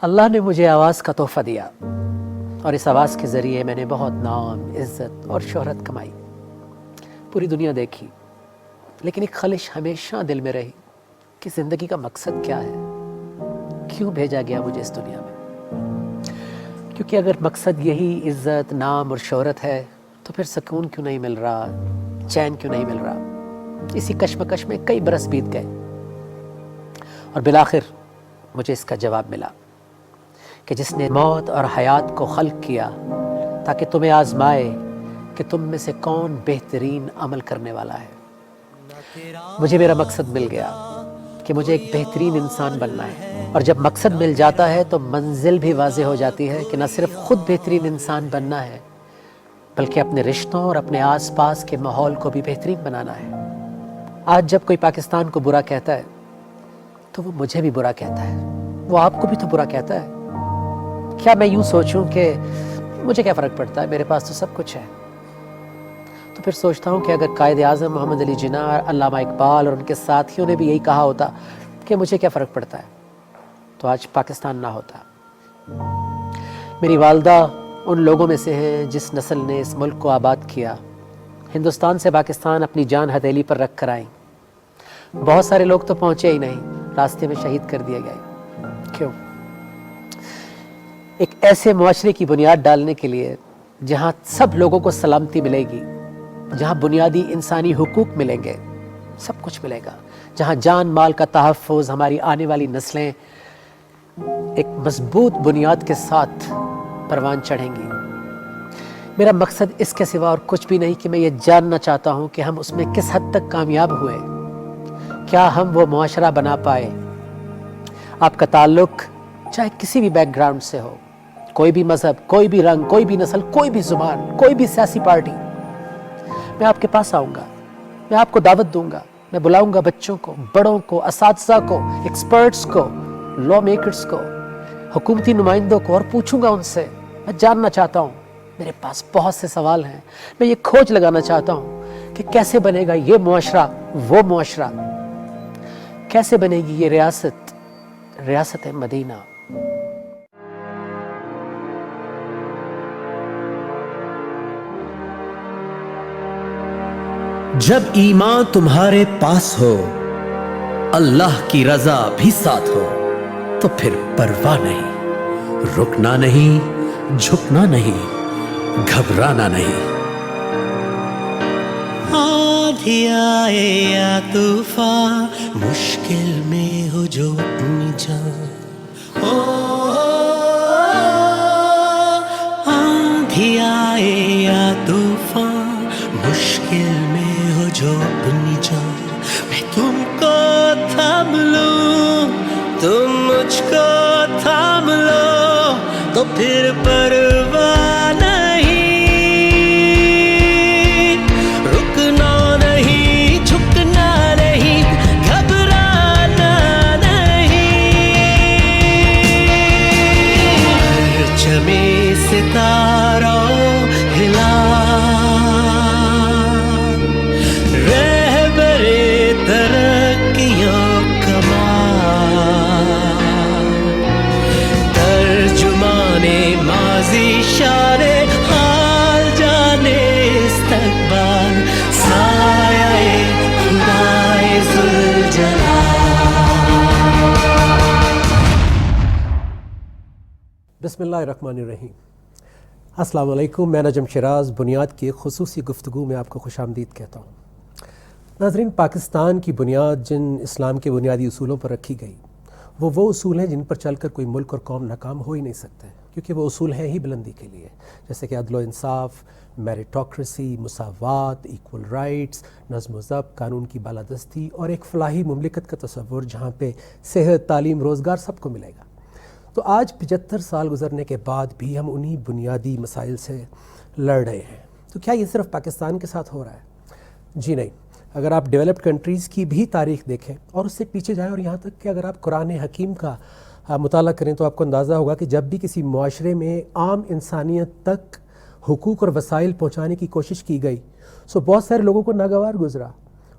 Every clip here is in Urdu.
اللہ نے مجھے آواز کا تحفہ دیا اور اس آواز کے ذریعے میں نے بہت نام، عزت اور شہرت کمائی، پوری دنیا دیکھی، لیکن ایک خلش ہمیشہ دل میں رہی کہ زندگی کا مقصد کیا ہے، کیوں بھیجا گیا مجھے اس دنیا میں؟ کیونکہ اگر مقصد یہی عزت، نام اور شہرت ہے تو پھر سکون کیوں نہیں مل رہا، چین کیوں نہیں مل رہا؟ اسی کشمکش میں کئی برس بیت گئے اور بالآخر مجھے اس کا جواب ملا کہ جس نے موت اور حیات کو خلق کیا تاکہ تمہیں آزمائے کہ تم میں سے کون بہترین عمل کرنے والا ہے۔ مجھے میرا مقصد مل گیا کہ مجھے ایک بہترین انسان بننا ہے، اور جب مقصد مل جاتا ہے تو منزل بھی واضح ہو جاتی ہے کہ نہ صرف خود بہترین انسان بننا ہے بلکہ اپنے رشتوں اور اپنے آس پاس کے ماحول کو بھی بہترین بنانا ہے۔ آج جب کوئی پاکستان کو برا کہتا ہے تو وہ مجھے بھی برا کہتا ہے، وہ آپ کو بھی تو برا کہتا ہے۔ کیا میں یوں سوچوں کہ مجھے کیا فرق پڑتا ہے، میرے پاس تو سب کچھ ہے؟ تو پھر سوچتا ہوں کہ اگر قائد اعظم محمد علی جناح، علامہ اقبال اور ان کے ساتھیوں نے بھی یہی کہا ہوتا کہ مجھے کیا فرق پڑتا ہے، تو آج پاکستان نہ ہوتا۔ میری والدہ ان لوگوں میں سے ہیں جس نسل نے اس ملک کو آباد کیا، ہندوستان سے پاکستان اپنی جان ہتھیلی پر رکھ کر آئیں۔ بہت سارے لوگ تو پہنچے ہی نہیں، راستے میں شہید کر دیے گئے۔ کیوں؟ ایک ایسے معاشرے کی بنیاد ڈالنے کے لیے جہاں سب لوگوں کو سلامتی ملے گی، جہاں بنیادی انسانی حقوق ملیں گے، سب کچھ ملے گا، جہاں جان مال کا تحفظ، ہماری آنے والی نسلیں ایک مضبوط بنیاد کے ساتھ پروان چڑھیں گی۔ میرا مقصد اس کے سوا اور کچھ بھی نہیں کہ میں یہ جاننا چاہتا ہوں کہ ہم اس میں کس حد تک کامیاب ہوئے، کیا ہم وہ معاشرہ بنا پائے۔ آپ کا تعلق چاہے کسی بھی بیک گراؤنڈ سے ہو، کوئی بھی مذہب، کوئی بھی رنگ، کوئی بھی نسل، کوئی بھی زبان، کوئی بھی سیاسی پارٹی، میں آپ کے پاس آؤں گا، میں آپ کو دعوت دوں گا، میں بلاؤں گا بچوں کو، بڑوں کو، اساتذہ کو، ایکسپرٹس کو، لا میکرز کو، حکومتی نمائندوں کو، اور پوچھوں گا ان سے۔ میں جاننا چاہتا ہوں، میرے پاس بہت سے سوال ہیں، میں یہ کھوج لگانا چاہتا ہوں کہ کیسے بنے گا یہ معاشرہ، وہ معاشرہ، کیسے بنے گی یہ ریاست مدینہ۔ جب ایمان تمہارے پاس ہو، اللہ کی رضا بھی ساتھ ہو، تو پھر پرواہ نہیں، رکنا نہیں، جھکنا نہیں، گھبرانا نہیں۔ آندھی آئے یا طوفان، مشکل میں ہو جو اپنی جان، آندھی آئے یا طوفان، مشکل میں ہو جو اپنی جان، میں تم کو تھام لوں، تم مجھ کو تھام لو، تو پھر پرواہ نہیں، رکنا نہیں، جھکنا نہیں، گھبرانا نہیں۔ پرچمِ ستاروں ہلا، شان حال جانے استقبال، سایہ خدائے ذوالجلال۔ بسم اللہ الرحمن الرحیم۔ السلام علیکم، میں نجم شیراز بنیاد کی ایک خصوصی گفتگو میں آپ کو خوش آمدید کہتا ہوں۔ ناظرین، پاکستان کی بنیاد جن اسلام کے بنیادی اصولوں پر رکھی گئی وہ اصول ہیں جن پر چل کر کوئی ملک اور قوم ناکام ہو ہی نہیں سکتے، کیونکہ وہ اصول ہیں ہی بلندی کے لیے، جیسے کہ عدل و انصاف، میریٹوکریسی، مساوات، ایکول رائٹس، نظم و ضبط، قانون کی بالادستی اور ایک فلاحی مملکت کا تصور جہاں پہ صحت، تعلیم، روزگار سب کو ملے گا۔ تو آج 75 سال گزرنے کے بعد بھی ہم انہی بنیادی مسائل سے لڑ رہے ہیں۔ تو کیا یہ صرف پاکستان کے ساتھ ہو رہا ہے؟ جی نہیں۔ اگر آپ ڈیولپڈ کنٹریز کی بھی تاریخ دیکھیں اور اس سے پیچھے جائیں، اور یہاں تک کہ اگر آپ قرآن حکیم کا مطالعہ کریں تو آپ کو اندازہ ہوگا کہ جب بھی کسی معاشرے میں عام انسانیت تک حقوق اور وسائل پہنچانے کی کوشش کی گئی بہت سارے لوگوں کو ناگوار گزرا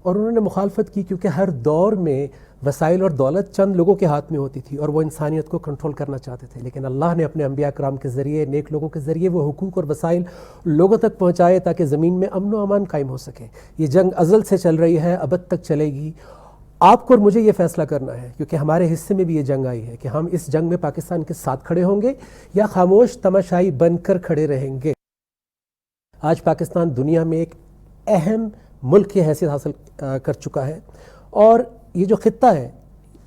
اور انہوں نے مخالفت کی، کیونکہ ہر دور میں وسائل اور دولت چند لوگوں کے ہاتھ میں ہوتی تھی اور وہ انسانیت کو کنٹرول کرنا چاہتے تھے، لیکن اللہ نے اپنے انبیاء کرام کے ذریعے، نیک لوگوں کے ذریعے وہ حقوق اور وسائل لوگوں تک پہنچائے تاکہ زمین میں امن و امان قائم ہو سکے۔ یہ جنگ ازل سے چل رہی ہے، ابد تک چلے گی۔ آپ کو اور مجھے یہ فیصلہ کرنا ہے، کیونکہ ہمارے حصے میں بھی یہ جنگ آئی ہے، کہ ہم اس جنگ میں پاکستان کے ساتھ کھڑے ہوں گے یا خاموش تماشائی بن کر کھڑے رہیں گے۔ آج پاکستان دنیا میں ایک اہم ملک کی حیثیت حاصل کر چکا ہے، اور یہ جو خطہ ہے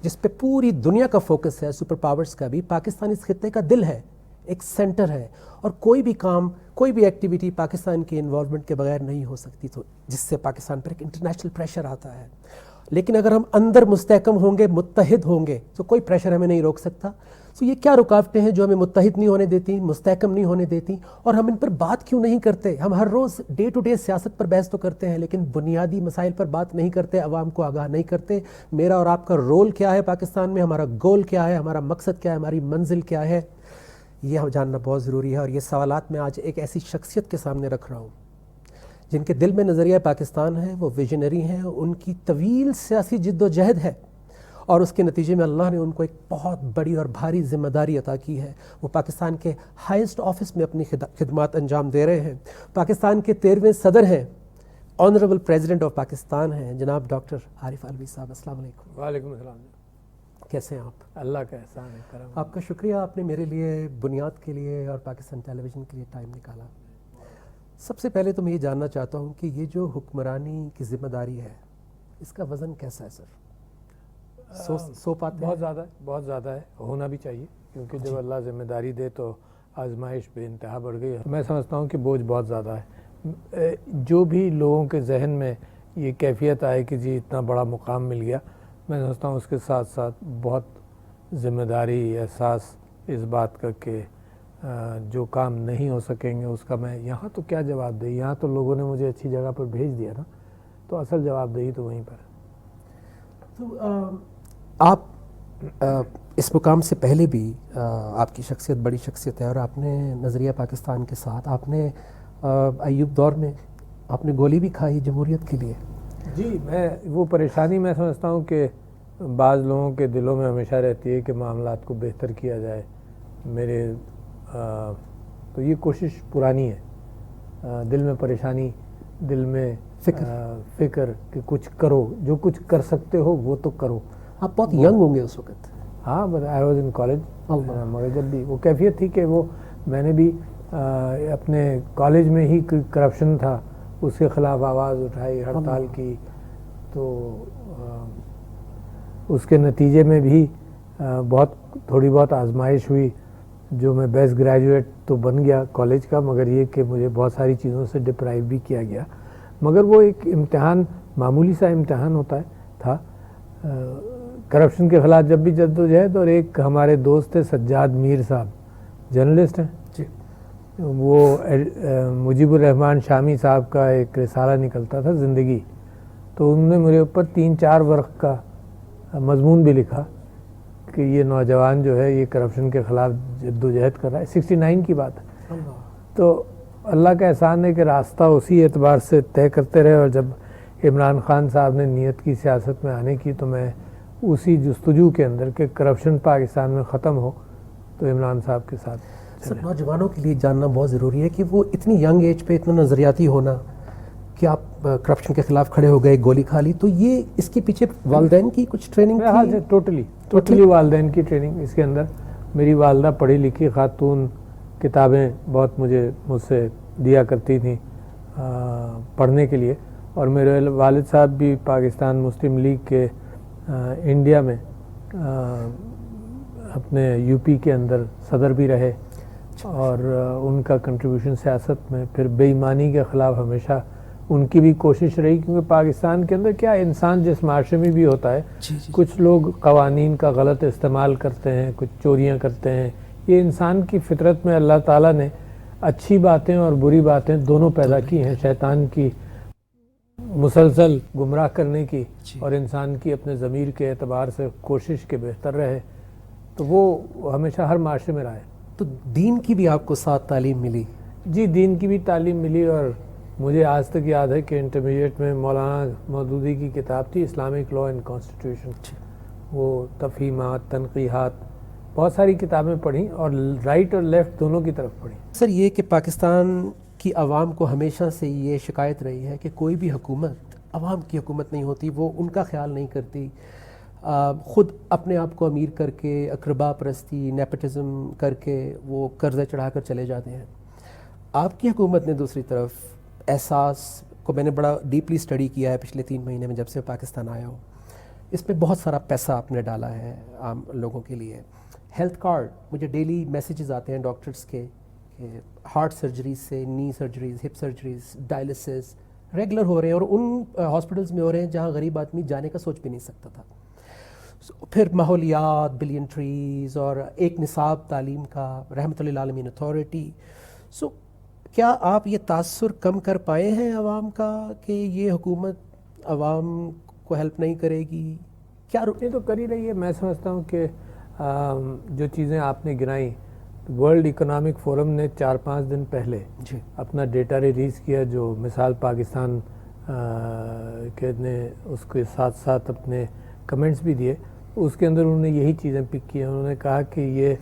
جس پہ پوری دنیا کا فوکس ہے، سپر پاورز کا بھی، پاکستان اس خطے کا دل ہے، ایک سینٹر ہے، اور کوئی بھی کام، کوئی بھی ایکٹیویٹی پاکستان کی انوالومنٹ کے بغیر نہیں ہو سکتی، تو جس سے پاکستان پر ایک انٹرنیشنل پریشر آتا ہے۔ لیکن اگر ہم اندر مستحکم ہوں گے، متحد ہوں گے، تو کوئی پریشر ہمیں نہیں روک سکتا۔ تو یہ کیا رکاوٹیں ہیں جو ہمیں متحد نہیں ہونے دیتی، مستحکم نہیں ہونے دیتی، اور ہم ان پر بات کیوں نہیں کرتے؟ ہم ہر روز ڈے ٹو ڈے سیاست پر بحث تو کرتے ہیں، لیکن بنیادی مسائل پر بات نہیں کرتے، عوام کو آگاہ نہیں کرتے۔ میرا اور آپ کا رول کیا ہے پاکستان میں، ہمارا گول کیا ہے، ہمارا مقصد کیا ہے، ہماری منزل کیا ہے، یہ ہم جاننا بہت ضروری ہے۔ اور یہ سوالات میں آج ایک ایسی شخصیت کے سامنے رکھ رہا ہوں جن کے دل میں نظریہ پاکستان ہے، وہ ویژنری ہیں، ان کی طویل سیاسی جد و جہد ہے، اور اس کے نتیجے میں اللہ نے ان کو ایک بہت بڑی اور بھاری ذمہ داری عطا کی ہے۔ وہ پاکستان کے ہائیسٹ آفس میں اپنی خدمات انجام دے رہے ہیں۔ پاکستان کے 13ویں صدر ہیں، آنریبل پریزیڈنٹ آف پاکستان ہیں، جناب ڈاکٹر عارف علوی صاحب۔ السلام علیکم۔ وعلیکم السلام۔ کیسے ہیں آپ؟ اللہ کا احسان ہے، کرم۔ آپ کا شکریہ، آپ نے میرے لیے، بنیاد کے لیے اور پاکستان ٹیلی ویژن کے لیے ٹائم نکالا۔ سب سے پہلے تو میں یہ جاننا چاہتا ہوں کہ یہ جو حکمرانی کی ذمہ داری ہے، اس کا وزن کیسا ہے سر؟ سو پاتے ہیں؟ بہت زیادہ ہے، بہت زیادہ ہے، ہونا بھی چاہیے، کیونکہ جب اللہ ذمہ داری دے تو آزمائش بے انتہا بڑھ گئی ہے۔ میں سمجھتا ہوں کہ بوجھ بہت زیادہ ہے۔ جو بھی لوگوں کے ذہن میں یہ کیفیت آئے کہ جی اتنا بڑا مقام مل گیا، میں سمجھتا ہوں اس کے ساتھ ساتھ بہت ذمہ داری، احساس اس بات کا کہ جو کام نہیں ہو سکیں گے اس کا میں یہاں تو کیا جواب دہی، یہاں تو لوگوں نے مجھے اچھی جگہ پر بھیج دیا نا، تو اصل جواب دہی تو وہیں پر ہے۔ تو آپ اس مقام سے پہلے بھی آپ کی شخصیت بڑی شخصیت ہے، اور آپ نے نظریہ پاکستان کے ساتھ، آپ نے ایوب دور میں آپ نے گولی بھی کھائی جمہوریت کے لیے۔ جی، میں وہ پریشانی میں سمجھتا ہوں کہ بعض لوگوں کے دلوں میں ہمیشہ رہتی ہے کہ معاملات کو بہتر کیا جائے۔ میرے تو یہ کوشش پرانی ہے، دل میں پریشانی، دل میں فکر کہ کچھ کرو، جو کچھ کر سکتے ہو وہ تو کرو۔ آپ بہت ینگ ہوں گے اس وقت؟ ہاں، آئی واز ان کالج، مگر جب بھی وہ کیفیت تھی کہ وہ میں نے بھی اپنے کالج میں ہی کرپشن تھا، اس کے خلاف آواز اٹھائی، ہڑتال کی، تو اس کے نتیجے میں بھی تھوڑی بہت آزمائش ہوئی، جو میں بیسٹ گریجویٹ تو بن گیا کالج کا، مگر یہ کہ مجھے بہت ساری چیزوں سے ڈپرائیو بھی کیا گیا۔ مگر وہ ایک امتحان، معمولی سا امتحان تھا کرپشن کے خلاف جب بھی جدوجہد۔ اور ایک ہمارے دوست تھے سجاد میر صاحب، جرنلسٹ ہیں جی، وہ مجیب الرحمان شامی صاحب کا ایک رسالہ نکلتا تھا زندگی، تو انہوں نے میرے اوپر 3-4 ورق کا مضمون بھی لکھا کہ یہ نوجوان جو ہے یہ کرپشن کے خلاف جدوجہد کر رہا ہے۔ 69 کی بات ہے۔ تو اللہ کا احسان ہے کہ راستہ اسی اعتبار سے طے کرتے رہے، اور جب عمران خان صاحب نے نیت کی سیاست میں آنے کی تو میں اسی جستجو کے اندر کہ کرپشن پاکستان میں ختم ہو، تو عمران صاحب کے ساتھ سر نوجوانوں کے لیے جاننا بہت ضروری ہے کہ وہ اتنی ینگ ایج پہ اتنا نظریاتی ہونا کہ آپ کرپشن کے خلاف کھڑے ہو گئے، گولی کھا لی، تو یہ اس کے پیچھے والدین کی کچھ ٹریننگ تھی؟ ٹوٹلی والدین کی ٹریننگ اس کے اندر۔ میری والدہ پڑھی لکھی خاتون، کتابیں بہت مجھ سے دیا کرتی تھیں پڑھنے کے لیے، اور میرے والد صاحب بھی پاکستان مسلم لیگ کے انڈیا میں اپنے یو پی کے اندر صدر بھی رہے، اور ان کا کنٹریبیوشن سیاست میں پھر بے ایمانی کے خلاف ہمیشہ ان کی بھی کوشش رہی، کیونکہ پاکستان کے اندر کیا انسان جس معاشرے میں بھی ہوتا ہے، کچھ لوگ قوانین کا غلط استعمال کرتے ہیں، کچھ چوریاں کرتے ہیں، یہ انسان کی فطرت میں اللہ تعالیٰ نے اچھی باتیں اور بری باتیں دونوں پیدا کی ہیں، شیطان کی مسلسل گمراہ کرنے کی، اور انسان کی اپنے ضمیر کے اعتبار سے کوشش کے بہتر رہے، تو وہ ہمیشہ ہر معاشرے میں رہا ہے۔ تو دین کی بھی آپ کو ساتھ تعلیم ملی؟ جی، دین کی بھی تعلیم ملی، اور مجھے آج تک یاد ہے کہ انٹرمیڈیٹ میں مولانا مودودی کی کتاب تھی اسلامک لا اینڈ کانسٹیٹیوشن، وہ تفہیمات، تنقیحات، بہت ساری کتابیں پڑھیں اور رائٹ اور لیفٹ دونوں کی طرف پڑھیں. سر یہ کہ پاکستان کی عوام کو ہمیشہ سے یہ شکایت رہی ہے کہ کوئی بھی حکومت عوام کی حکومت نہیں ہوتی، وہ ان کا خیال نہیں کرتی، خود اپنے آپ کو امیر کر کے اقربا پرستی، نیپوٹزم کر کے وہ قرضے چڑھا کر چلے جاتے ہیں. آپ کی حکومت نے دوسری طرف احساس کو میں نے بڑا ڈیپلی اسٹڈی کیا ہے پچھلے 3 مہینے میں جب سے پاکستان آیا ہوں. اس پہ بہت سارا پیسہ آپ نے ڈالا ہے عام لوگوں کے لیے. ہیلتھ کارڈ، مجھے ڈیلی میسیجز آتے ہیں ڈاکٹرز کے کہ ہارٹ سرجریز سے، knee surgeries, hip surgeries, dialysis regular ہو رہے ہیں، اور ان ہاسپٹلز میں ہو رہے ہیں جہاں غریب آدمی جانے کا سوچ بھی نہیں سکتا تھا. پھر ماحولیات، بلین ٹریز، اور ایک نصاب تعلیم کا، رحمۃ للعالمین اتھارٹی. سو کیا آپ یہ تاثر کم کر پائے ہیں عوام کا کہ یہ حکومت عوام کو ہیلپ نہیں کرے گی؟ کیا یہ تو کر ہی رہی ہے. میں سمجھتا ہوں کہ جو چیزیں آپ نے گنائیں، ورلڈ اکنامک فورم نے 4-5 دن پہلے جی اپنا ڈیٹا ریلیز کیا، جو مثال پاکستان کے نے اس کے ساتھ ساتھ اپنے کمنٹس بھی دیے. اس کے اندر انہوں نے یہی چیزیں پک کی ہیں. انہوں نے کہا کہ یہ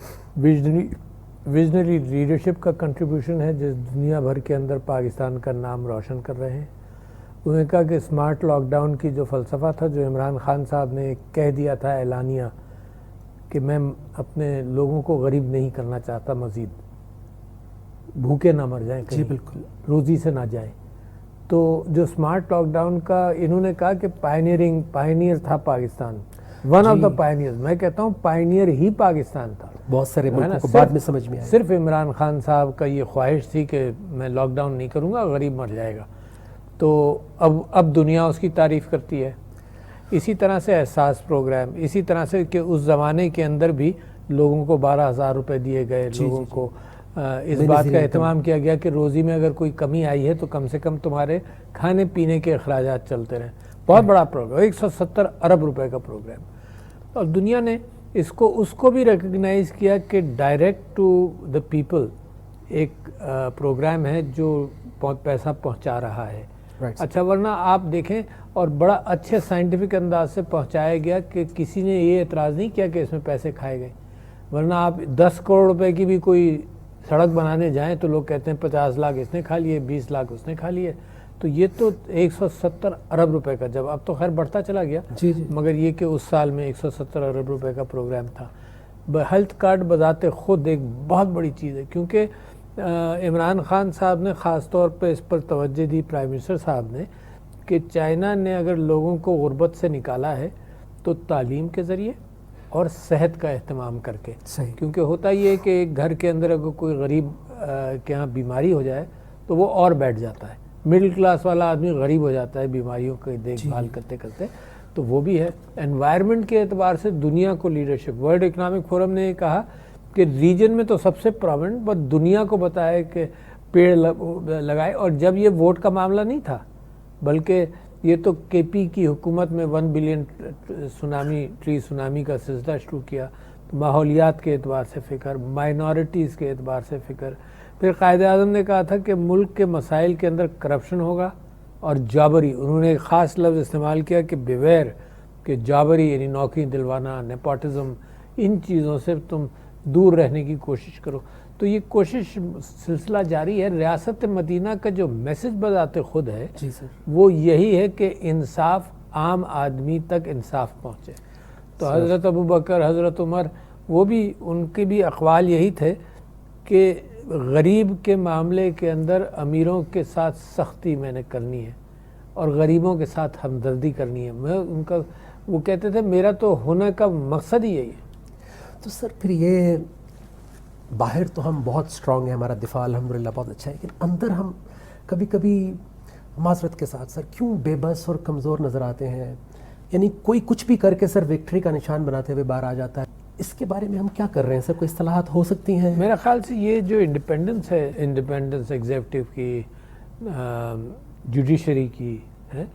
ویژنری لیڈرشپ کا کنٹریبیوشن ہے جس دنیا بھر کے اندر پاکستان کا نام روشن کر رہے ہیں. انہوں نے کہا کہ اسمارٹ لاک ڈاؤن کی جو فلسفہ تھا، جو عمران خان صاحب نے کہہ دیا تھا اعلانیہ کہ میں اپنے لوگوں کو غریب نہیں کرنا چاہتا، مزید بھوکے نہ مر جائیں، جی بالکل، روزی سے نہ جائیں. تو جو اسمارٹ لاک ڈاؤن کا انہوں نے کہا کہ پائنیئر تھا Pakistan, one of the pioneer. میں کہتا ہوں پائنیئر ہی پاکستان تھا. بہت سارے ملکوں کو بعد میں سمجھ میں آیا. صرف عمران خان صاحب کا یہ خواہش تھی کہ میں لاک ڈاؤن نہیں کروں گا، غریب مر جائے گا. تو اب دنیا اس کی تعریف کرتی ہے. اسی طرح سے احساس پروگرام، اسی طرح سے کہ اس زمانے کے اندر بھی لوگوں کو 12,000 روپے دیے گئے. لوگوں کو اس بات کا اہتمام کیا گیا کہ روزی میں اگر کوئی کمی آئی ہے تو کم سے کم تمہارے کھانے پینے کے اخراجات چلتے رہیں. بہت بڑا پروگرام، 170 ارب روپے کا پروگرام. اور دنیا نے اس کو بھی ریکگنائز کیا کہ ڈائریکٹ ٹو دا پیپل ایک پروگرام ہے جو پیسہ پہنچا رہا ہے. اچھا، ورنہ آپ دیکھیں، اور بڑا اچھے سائنٹیفک انداز سے پہنچایا گیا کہ کسی نے یہ اعتراض نہیں کیا کہ اس میں پیسے کھائے گئے. ورنہ آپ 10 کروڑ روپے کی بھی کوئی سڑک بنانے جائیں تو لوگ کہتے ہیں 50 لاکھ اس نے کھا لیے، 20 لاکھ اس نے کھا لیے. تو یہ تو 170 ارب روپے کا، جب اب تو خیر بڑھتا چلا گیا، مگر یہ کہ اس سال میں 170 ارب روپے کا پروگرام تھا. ہیلتھ کارڈ بذات خود ایک بہت بڑی چیز ہے، کیونکہ عمران خان صاحب نے خاص طور پہ اس پر توجہ دی، پرائم منسٹر صاحب نے، کہ چائنا نے اگر لوگوں کو غربت سے نکالا ہے تو تعلیم کے ذریعے اور صحت کا اہتمام کر کے. کیونکہ ہوتا یہ ہے کہ ایک گھر کے اندر اگر کوئی غریب کے ہاں بیماری ہو جائے تو وہ اور بیٹھ جاتا ہے. مڈل کلاس والا آدمی غریب ہو جاتا ہے بیماریوں کی دیکھ بھال کرتے کرتے. تو وہ بھی ہے. انوائرمنٹ کے اعتبار سے دنیا کو لیڈرشپ، ورلڈ اکنامک فورم نے یہ کہا کہ ریجن میں تو سب سے پرومنٹ، بس دنیا کو بتایا کہ پیڑ لگائے. اور جب یہ ووٹ کا معاملہ نہیں تھا، بلکہ یہ تو کے پی کی حکومت میں 1 بلین ٹری سونامی کا سلسلہ شروع کیا. ماحولیات کے اعتبار سے فکر، مائنورٹیز کے اعتبار سے فکر. پھر قائد اعظم نے کہا تھا کہ ملک کے مسائل کے اندر کرپشن ہوگا اور جابری. انہوں نے ایک خاص لفظ استعمال کیا کہ بیویئر، کہ جابری یعنی نوکری دلوانا، نیپوٹزم، ان چیزوں سے تم دور رہنے کی کوشش کرو. تو یہ کوشش سلسلہ جاری ہے. ریاست مدینہ کا جو میسج بذات خود ہے وہ یہی ہے کہ انصاف، عام آدمی تک انصاف پہنچے. تو حضرت ابوبکر، حضرت عمر، وہ بھی ان کے بھی اقوال یہی تھے کہ غریب کے معاملے کے اندر امیروں کے ساتھ سختی میں نے کرنی ہے اور غریبوں کے ساتھ ہمدردی کرنی ہے. میں ان کا وہ کہتے تھے میرا تو ہونے کا مقصد ہی یہی ہے. تو سر پھر یہ باہر تو ہم بہت سٹرونگ ہیں، ہمارا دفاع الحمدللہ بہت اچھا ہے، لیکن اندر ہم کبھی کبھی معذرت کے ساتھ سر کیوں بے بس اور کمزور نظر آتے ہیں؟ یعنی کوئی کچھ بھی کر کے سر وکٹری کا نشان بناتے ہوئے باہر آ جاتا ہے. اس کے بارے میں ہم کیا کر رہے ہیں سر؟ کوئی اصطلاحات ہو سکتی ہیں؟ میرا خیال سے یہ جو انڈیپینڈنس ہے، انڈیپینڈنس ایگزیکٹو کی، جوڈیشری کی ہے،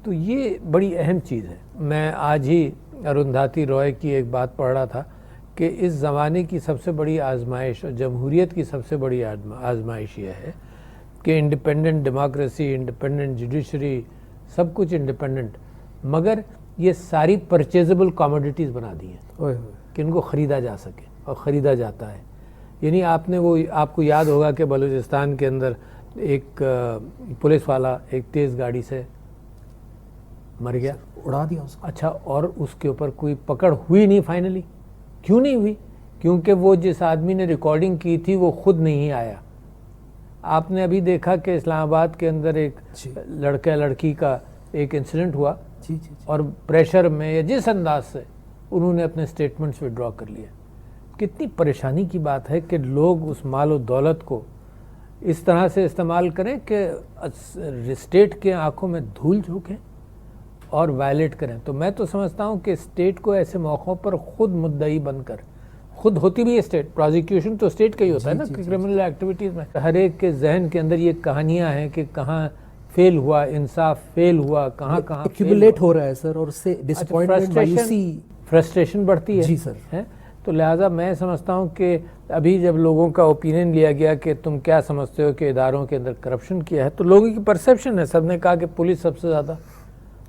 تو یہ بڑی اہم چیز ہے. میں آج ہی اروندھتی رائے کی ایک بات پڑھ رہا تھا کہ اس زمانے کی سب سے بڑی آزمائش اور جمہوریت کی سب سے بڑی آزمائش یہ ہے کہ انڈیپینڈنٹ ڈیموکریسی، انڈیپینڈنٹ جوڈیشری، سب کچھ انڈیپینڈنٹ، مگر یہ ساری پرچیزبل کاموڈیٹیز بنا دی ہیں اوئے ہوئے۔ کہ ان کو خریدا جا سکے اور خریدا جاتا ہے۔ یعنی آپ کو یاد ہوگا کہ بلوچستان کے اندر ایک پولیس والا ایک تیز گاڑی سے مر گیا، اڑا دیا اس کو۔ اچھا، اور اس کے اوپر کوئی پکڑ ہوئی نہیں فائنلی۔ کیوں نہیں ہوئی؟ کیونکہ وہ جس آدمی نے ریکارڈنگ کی تھی وہ خود نہیں آیا۔ آپ نے ابھی دیکھا کہ اسلام آباد کے اندر ایک لڑکا لڑکی کا ایک انسیڈنٹ ہوا، اور پریشر میں یا جس انداز سے انہوں نے اپنے سٹیٹمنٹس وڈرا کر لیے۔ کتنی پریشانی کی بات ہے کہ لوگ اس مال و دولت کو اس طرح سے استعمال کریں کہ اسٹیٹ کے آنکھوں میں دھول جھونکیں اور وائلیٹ کریں۔ تو میں تو سمجھتا ہوں کہ اسٹیٹ کو ایسے موقعوں پر خود مدعی بن کر، خود ہوتی بھی ہے اسٹیٹ، پروزیکیوشن تو اسٹیٹ کا ہی ہوتا ہے نا کرمنل ایکٹیویٹیز میں۔ ہر ایک کے ذہن کے اندر یہ کہانیاں ہیں کہ کہاں فیل ہوا، انصاف فیل ہوا، کہاں ایکیومولیٹ ہو رہا ہے سر، اور اس سے ڈسپوائنٹمنٹ، مایوسی، فرسٹریشن بڑھتی ہے۔ جی سر۔ تو لہٰذا میں سمجھتا ہوں کہ ابھی جب لوگوں کا اوپینین لیا گیا کہ تم کیا سمجھتے ہو کہ اداروں کے اندر کرپشن کیا ہے، تو لوگوں کی پرسیپشن ہے، سب نے کہا کہ پولیس سب سے زیادہ،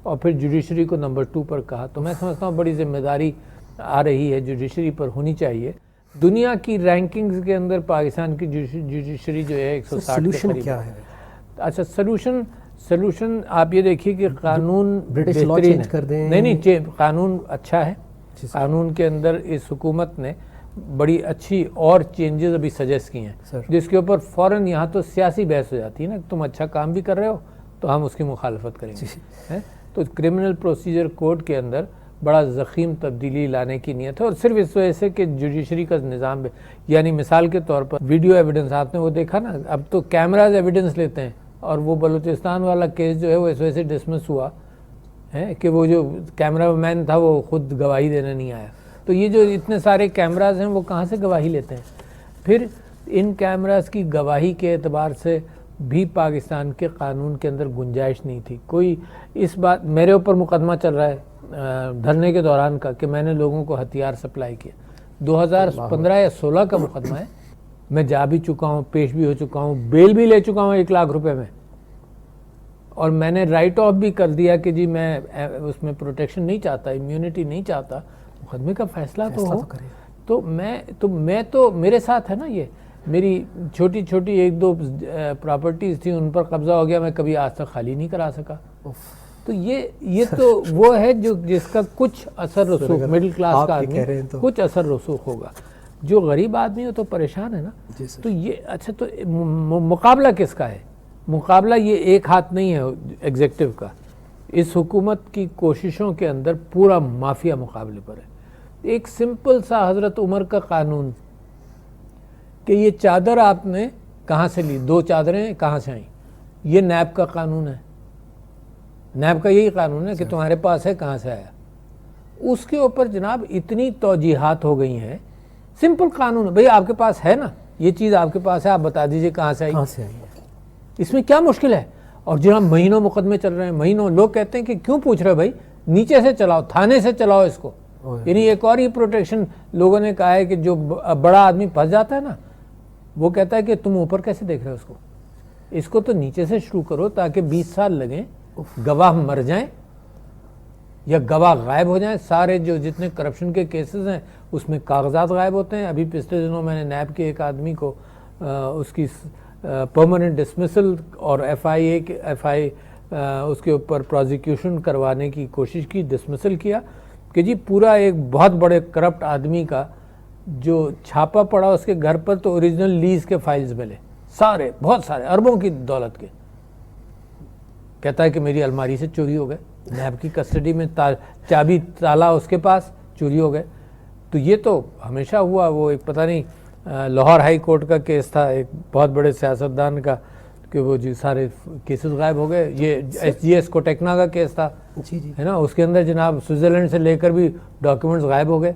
اور پھر جوڈیشری کو نمبر 2 پر کہا۔ تو میں سمجھتا ہوں بڑی ذمہ داری آ رہی ہے جوڈیشری پر، ہونی چاہیے۔ دنیا کی رینکنگز کے اندر پاکستان کی جوڈیشری جو ہے 160 سولوشن کیا ہے؟ اچھا، سلوشن آپ یہ دیکھیے کہ قانون برٹش لا بہترین چینج کر دیں۔ نہیں، قانون اچھا ہے۔ قانون کے اندر اس حکومت نے بڑی اچھی اور چینجز ابھی سجیسٹ کی ہیں، جس کے اوپر فوراً یہاں تو سیاسی بحث ہو جاتی ہے نا، تم اچھا کام بھی کر رہے ہو تو ہم اس کی مخالفت کریں گے۔ تو کرمنل پروسیجر کوڈ کے اندر بڑا ضخیم تبدیلی لانے کی نیت ہے، اور صرف اس وجہ سے کہ جوڈیشری کا نظام، یعنی مثال کے طور پر ویڈیو ایویڈنس آپ نے وہ دیکھا نا، اب تو کیمراز ایویڈنس لیتے ہیں، اور وہ بلوچستان والا کیس جو ہے وہ اس وجہ سے ڈسمس ہوا ہے کہ وہ جو کیمرہ مین تھا وہ خود گواہی دینے نہیں آیا۔ تو یہ جو اتنے سارے کیمراز ہیں وہ کہاں سے گواہی لیتے ہیں؟ پھر ان کیمراز کی گواہی کے اعتبار سے بھی پاکستان کے قانون کے اندر گنجائش نہیں تھی کوئی۔ اس بات میرے اوپر مقدمہ چل رہا ہے دھرنے کے دوران کا کہ میں نے لوگوں کو ہتھیار سپلائی کیا، 2015 یا 16 کا مقدمہ ہے۔ میں جا بھی چکا ہوں، پیش بھی ہو چکا ہوں، بیل بھی لے چکا ہوں 1 لاکھ روپے میں، اور میں نے رائٹ آف بھی کر دیا کہ جی میں اس میں پروٹیکشن نہیں چاہتا، امیونٹی نہیں چاہتا، مقدمے کا فیصلہ تو ہو۔ تو میں تو میرے ساتھ ہے نا، یہ میری چھوٹی چھوٹی 1-2 پراپرٹیز تھیں، ان پر قبضہ ہو گیا، میں کبھی آج تک خالی نہیں کرا سکا۔ تو یہ تو وہ ہے جو جس کا کچھ اثر رسوخ مڈل کلاس کا آدمی کچھ اثر رسوخ ہوگا، جو غریب آدمی ہو تو پریشان ہے نا۔ تو یہ اچھا، تو مقابلہ کس کا ہے؟ مقابلہ یہ ایک ہاتھ نہیں ہے ایگزیکٹو کا، اس حکومت کی کوششوں کے اندر پورا مافیا مقابلے پر ہے۔ ایک سمپل سا حضرت عمر کا قانون کہ یہ چادر آپ نے کہاں سے لی، 2 چادریں کہاں سے آئیں، یہ نیب کا قانون ہے، نیب کا یہی قانون ہے کہ تمہارے پاس ہے کہاں سے آیا۔ اس کے اوپر جناب اتنی توجیحات ہو گئی ہیں، سمپل قانون ہے، بھئی آپ کے پاس ہے نا، یہ چیز آپ کے پاس ہے، آپ بتا دیجئے کہاں سے آئی، اس میں کیا مشکل ہے؟ اور جناب مہینوں مقدمے چل رہے ہیں، مہینوں، لوگ کہتے ہیں کہ کیوں پوچھ رہے بھائی، نیچے سے چلاؤ، تھانے سے چلاؤ اس کو۔ یعنی ایک اور ہی پروٹیکشن لوگوں نے کہا ہے کہ جو بڑا آدمی پھنس جاتا ہے نا، وہ کہتا ہے کہ تم اوپر کیسے دیکھ رہے ہو اس کو تو نیچے سے شروع کرو تاکہ 20 سال لگیں، گواہ مر جائیں یا گواہ غائب ہو جائیں۔ سارے جو جتنے کرپشن کے کیسز ہیں اس میں کاغذات غائب ہوتے ہیں۔ ابھی پچھلے دنوں میں نے نیب کے ایک آدمی کو اس کی پرماننٹ ڈسمسل اور ایف آئی اس کے اوپر پروزیکیوشن کروانے کی کوشش کی، ڈسمسل کیا کہ جی پورا ایک بہت بڑے کرپٹ آدمی کا جو چھاپا پڑا اس کے گھر پر، تو اوریجنل لیز کے فائلز ملے، سارے بہت سارے اربوں کی دولت کے۔ کہتا ہے کہ میری الماری سے چوری ہو گئے، نیب کی کسٹڈی میں چابی تالا اس کے پاس، چوری ہو گئے۔ تو یہ تو ہمیشہ ہوا، وہ ایک پتہ نہیں لاہور ہائی کورٹ کا کیس تھا ایک بہت بڑے سیاستدان کا کہ وہ جی سارے کیسز غائب ہو گئے۔ یہ ایس جی ایس کوٹیکنا کا کیس تھا ہے نا، اس کے اندر جناب سوئٹزرلینڈ سے لے کر بھی ڈاکیومنٹس غائب ہو گئے۔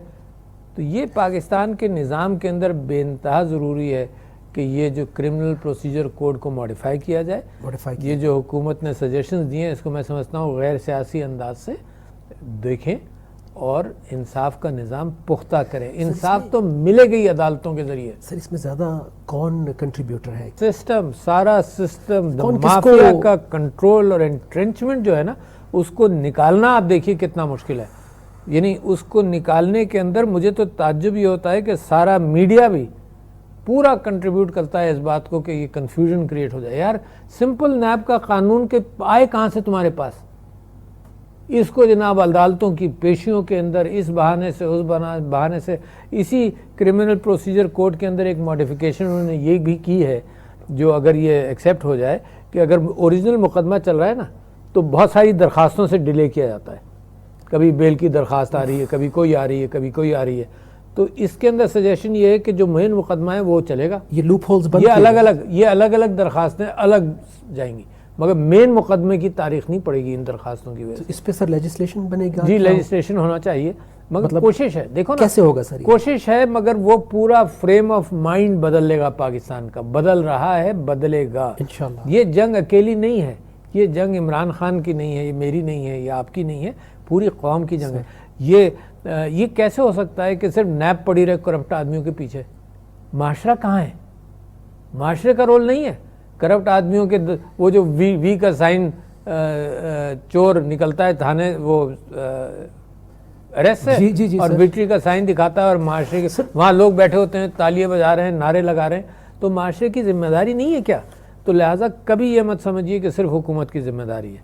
تو یہ پاکستان کے نظام کے اندر بے انتہا ضروری ہے کہ یہ جو کرمنل پروسیجر کوڈ کو موڈیفائی کیا جائے۔ یہ جو حکومت نے سجیشنز دیے ہیں اس کو میں سمجھتا ہوں غیر سیاسی انداز سے دیکھیں اور انصاف کا نظام پختہ کریں. انصاف تو ملے گی عدالتوں کے ذریعے. سر اس میں زیادہ کون کنٹریبیوٹر ہے؟ سسٹم، سارا سسٹم، مافیا کا کنٹرول اور انٹرنچمنٹ جو ہے نا اس کو نکالنا آپ دیکھیے کتنا مشکل ہے. یعنی اس کو نکالنے کے اندر مجھے تو تعجب یہ ہوتا ہے کہ سارا میڈیا بھی پورا کنٹریبیوٹ کرتا ہے اس بات کو کہ یہ کنفیوژن کریٹ ہو جائے. یار سمپل نیب کا قانون کے آئے کہاں سے تمہارے پاس؟ اس کو جناب عدالتوں کی پیشیوں کے اندر اس بہانے سے اس بہانے سے، اسی کرمنل پروسیجر کوڈ کے اندر ایک ماڈیفیکیشن انہوں نے یہ بھی کی ہے جو اگر یہ ایکسیپٹ ہو جائے کہ اگر اوریجنل مقدمہ چل رہا ہے نا تو بہت ساری درخواستوں سے ڈیلے کیا جاتا ہے. کبھی بیل کی درخواست آ رہی ہے، کبھی کوئی آ رہی ہے، کبھی کوئی آ رہی ہے. تو اس کے اندر سجیشن یہ ہے کہ جو مین مقدمہ ہے وہ چلے گا. یہ لوپ ہولز یہ الگ الگ درخواستیں الگ جائیں گی، مگر مین مقدمے کی تاریخ نہیں پڑے گی ان درخواستوں کی وجہ سے. اس پہ سر لیجسلیشن بنے گا؟ جی لیجسلیشن ہونا چاہیے، مگر کوشش ہے. دیکھو نا کیسے ہوگا سر؟ کوشش ہے مگر وہ پورا فریم آف مائنڈ بدل لے گا پاکستان کا. بدل رہا ہے، بدلے گا انشاءاللہ. یہ جنگ اکیلی نہیں ہے، یہ جنگ عمران خان کی نہیں ہے، یہ میری نہیں ہے، یہ آپ کی نہیں ہے، پوری قوم کی جنگ ہے. یہ کیسے ہو سکتا ہے کہ صرف نیب پڑی رہے کرپٹ آدمیوں کے پیچھے؟ معاشرہ کہاں ہے؟ معاشرے کا رول نہیں ہے. کرپٹ آدمیوں کے وہ جو وی کا سائن چور نکلتا ہے تھانے وہ اریسٹ سے، اور وکٹری کا سائن دکھاتا ہے اور معاشرے کے وہاں لوگ بیٹھے ہوتے ہیں، تالیاں بجا رہے ہیں، نعرے لگا رہے ہیں. تو معاشرے کی ذمہ داری نہیں ہے کیا؟ تو لہٰذا کبھی یہ مت سمجھیے کہ صرف حکومت کی ذمہ داری ہے.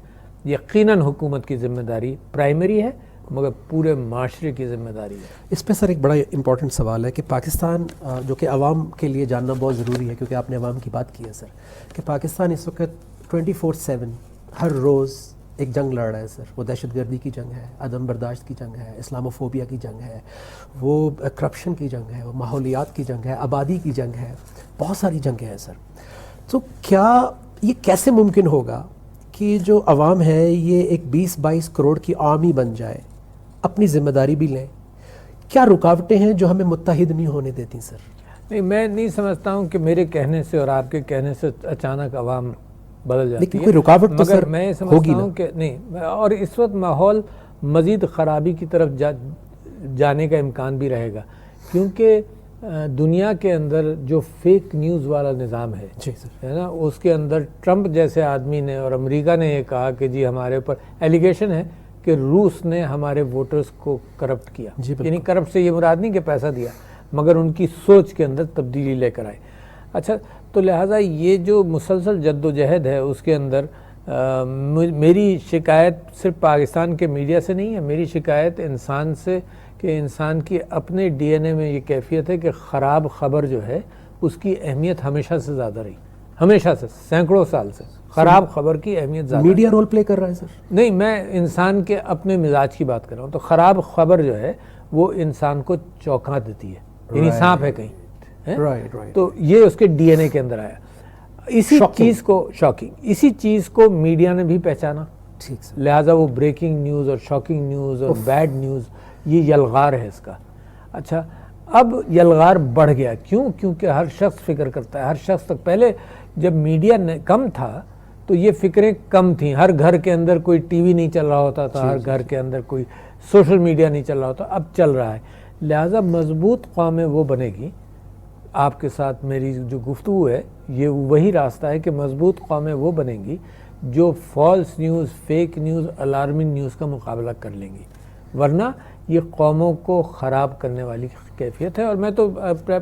یقیناً حکومت کی ذمہ داری پرائمری ہے مگر پورے معاشرے کی ذمہ داری ہے. اس پہ سر ایک بڑا امپورٹنٹ سوال ہے کہ پاکستان جو کہ عوام کے لیے جاننا بہت ضروری ہے کیونکہ آپ نے عوام کی بات کی ہے سر، کہ پاکستان اس وقت 24/7 ہر روز ایک جنگ لڑ رہا ہے سر. وہ دہشت گردی کی جنگ ہے، عدم برداشت کی جنگ ہے، اسلاموفوبیا کی جنگ ہے، وہ کرپشن کی جنگ ہے، وہ ماحولیات کی جنگ ہے، آبادی کی جنگ ہے، بہت ساری جنگیں ہیں سر. تو کیا یہ کیسے ممکن ہوگا کہ جو عوام ہے یہ ایک 20-22 کروڑ کی عوامی بن جائے، اپنی ذمہ داری بھی لیں؟ کیا رکاوٹیں ہیں جو ہمیں متحد نہیں ہونے دیتی سر؟ نہیں، میں نہیں سمجھتا ہوں کہ میرے کہنے سے اور آپ کے کہنے سے اچانک عوام بدل جاتی ہے. لیکن کوئی رکاوٹ تو سر میں سمجھتا ہوں کہ نہیں، اور اس وقت ماحول مزید خرابی کی طرف جانے کا امکان بھی رہے گا کیونکہ دنیا کے اندر جو فیک نیوز والا نظام ہے ہے نا، اس کے اندر ٹرمپ جیسے آدمی نے اور امریکہ نے یہ کہا کہ جی ہمارے اوپر ایلیگیشن ہے کہ روس نے ہمارے ووٹرز کو کرپٹ کیا. یعنی کرپٹ سے یہ مراد نہیں کہ پیسہ دیا مگر ان کی سوچ کے اندر تبدیلی لے کر آئے. اچھا، تو لہٰذا یہ جو مسلسل جد و جہد ہے اس کے اندر میری شکایت صرف پاکستان کے میڈیا سے نہیں ہے، میری شکایت انسان سے کہ انسان کی اپنے ڈی این اے میں یہ کیفیت ہے کہ خراب خبر جو ہے اس کی اہمیت ہمیشہ سے زیادہ رہی، ہمیشہ سے، سینکڑوں سال سے خراب خبر کی اہمیت زیادہ. میڈیا رول پلے کر رہا ہے سر؟ نہیں، میں انسان کے اپنے مزاج کی بات کر رہا ہوں. تو خراب خبر جو ہے وہ انسان کو چونکا دیتی ہے، یعنی سانپ ہے کہیں، تو یہ اس کے ڈی این اے کے اندر آیا. اسی چیز کو شاکنگ، اسی چیز کو میڈیا نے بھی پہچانا، لہٰذا وہ بریکنگ نیوز اور شاکنگ نیوز اور بیڈ نیوز یہ یلغار ہے اس کا. اچھا، اب یلغار بڑھ گیا. کیوں؟ کیونکہ ہر شخص فکر کرتا ہے، ہر شخص تک. پہلے جب میڈیا کم تھا تو یہ فکریں کم تھیں، ہر گھر کے اندر کوئی ٹی وی نہیں چل رہا ہوتا تھا، ہر گھر کے اندر کوئی سوشل میڈیا نہیں چل رہا ہوتا. اب چل رہا ہے، لہٰذا مضبوط قومیں وہ بنے گی. آپ کے ساتھ میری جو گفتگو ہے یہ وہی راستہ ہے کہ مضبوط قومیں وہ بنیں گی جو false news, fake news, alarming news کا مقابلہ کر لیں گی. ورنہ یہ قوموں کو خراب کرنے والی کیفیت ہے. اور میں تو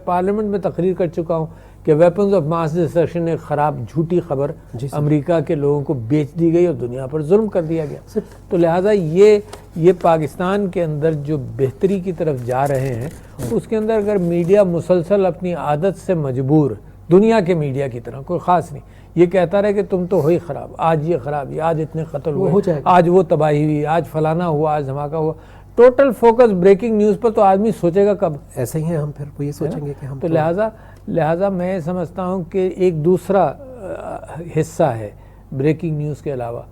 پارلیمنٹ میں تقریر کر چکا ہوں کہ ویپنز آف ماس ڈسٹرکشن ایک خراب جھوٹی خبر امریکہ کے لوگوں کو بیچ دی گئی اور دنیا پر ظلم کر دیا گیا. تو لہٰذا یہ پاکستان کے اندر جو بہتری کی طرف جا رہے ہیں اس کے اندر اگر میڈیا مسلسل اپنی عادت سے مجبور، دنیا کے میڈیا کی طرح کوئی خاص نہیں، یہ کہتا رہے کہ تم تو ہوئی خراب، آج یہ خراب، آج اتنے قتل ہوئے، آج وہ تباہی ہوئی، آج فلانا ہوا، آج دھماکہ ہوا، ٹوٹل فوکس بریکنگ نیوز پر، تو آدمی سوچے گا کب؟ ایسے ہی ہیں ہم، پھر وہ یہ سوچیں گے کہ ہم. تو لہٰذا میں سمجھتا ہوں کہ ایک دوسرا حصہ ہے بریکنگ نیوز کے علاوہ،